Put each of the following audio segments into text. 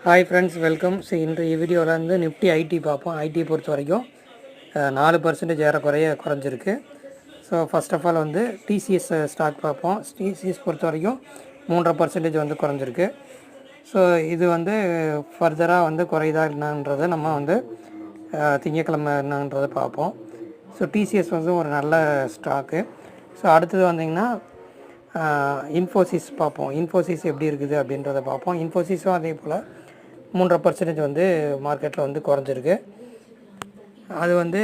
Hi friends, welcome. இன்றைய வீடியோவில் வந்து நிஃப்டி ஐடி பார்ப்போம். ஐடி பொறுத்த வரைக்கும் 4% ஏறக்குறைய குறைஞ்சிருக்கு. ஸோ ஃபர்ஸ்ட் ஆஃப் ஆல் வந்து டிசிஎஸ் ஸ்டாக் பார்ப்போம். டிசிஎஸ் பொறுத்த வரைக்கும் 3.5% வந்து குறைஞ்சிருக்கு. ஸோ இது வந்து ஃபர்தராக வந்து குறையுதா என்னன்றதை நம்ம வந்து திங்கக்கிழமை என்னன்றதை பார்ப்போம். ஸோ டிசிஎஸ் வந்து ஒரு நல்ல ஸ்டாக்கு. ஸோ அடுத்தது வந்திங்கன்னா இன்ஃபோசிஸ் பார்ப்போம். இன்ஃபோசிஸ் எப்படி இருக்குது அப்படின்றத பார்ப்போம். இன்ஃபோசிஸும் அதே போல் 3.5% வந்து மார்க்கெட்டில் வந்து குறைஞ்சிருக்கு. அது வந்து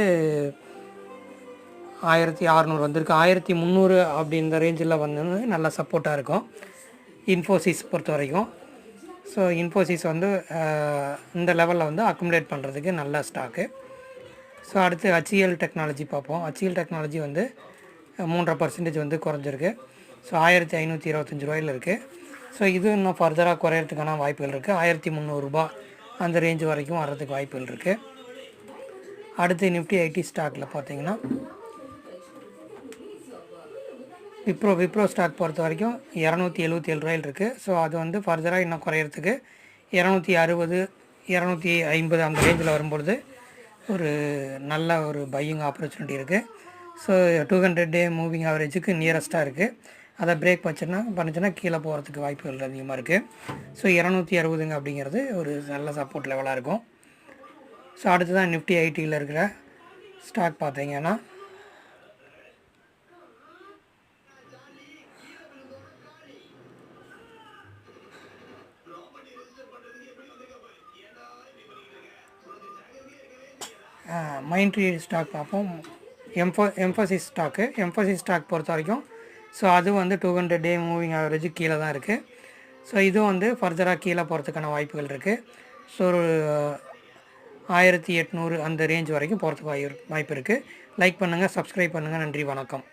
1600 வந்திருக்கு. 1300 அப்படின்ற ரேஞ்சில் வந்து நல்லா சப்போர்ட்டாக இருக்கும் இன்ஃபோசிஸ் பொறுத்த வரைக்கும். ஸோ இன்ஃபோசிஸ் வந்து இந்த லெவலில் வந்து அக்குமுலேட் பண்ணுறதுக்கு நல்ல ஸ்டாக்கு. ஸோ அடுத்து HCL டெக்னாலஜி பார்ப்போம். HCL டெக்னாலஜி வந்து 3.5% வந்து குறைஞ்சிருக்கு. ஸோ 1525 ரூபாயில் இருக்குது. ஸோ இது இன்னும் ஃபர்தராக குறையிறதுக்கான வாய்ப்புகள் இருக்குது. 1300 ரூபா அந்த ரேஞ்சு வரைக்கும் வர்றதுக்கு வாய்ப்புகள் இருக்குது. அடுத்து நிஃப்டி ஐடி ஸ்டாக்கில் பார்த்தீங்கன்னா விப்ரோ ஸ்டாக் பொறுத்த வரைக்கும் 277 ரூபாயில் இருக்குது. ஸோ அது வந்து ஃபர்தராக இன்னும் குறையிறதுக்கு 260 250 அந்த ரேஞ்சில் வரும்பொழுது ஒரு நல்ல ஒரு பையிங் ஆப்பர்ச்சுனிட்டி இருக்குது. ஸோ 200 டே மூவிங் ஆவரேஜுக்கு நியரஸ்ட்டாக இருக்குது. அதை பிரேக் பண்ணுச்சுன்னா கீழே போகிறதுக்கு வாய்ப்புகள் அதிகமாக இருக்குது. ஸோ 260 அப்படிங்கிறது ஒரு நல்ல சப்போர்ட் லெவலாக இருக்கும். ஸோ அடுத்து தான் நிஃப்டி ஐடியில் இருக்கிற ஸ்டாக் பார்த்தீங்கன்னா மைண்ட்ரி ஸ்டாக் பார்ப்போம். எம்ஃபோசிஸ் ஸ்டாக் பொறுத்த வரைக்கும் ஸோ அது வந்து 200 டே மூவிங் ஆவரேஜ் கீழே தான் இருக்குது. ஸோ இதுவும் வந்து ஃபர்தராக கீழே போகிறதுக்கான வாய்ப்புகள் இருக்குது. ஸோ ஒரு 1800 அந்த ரேஞ்ச் வரைக்கும் போகிறதுக்கு வாய்ப்பு இருக்குது. லைக் பண்ணுங்கள், சப்ஸ்கிரைப் பண்ணுங்கள். நன்றி, வணக்கம்.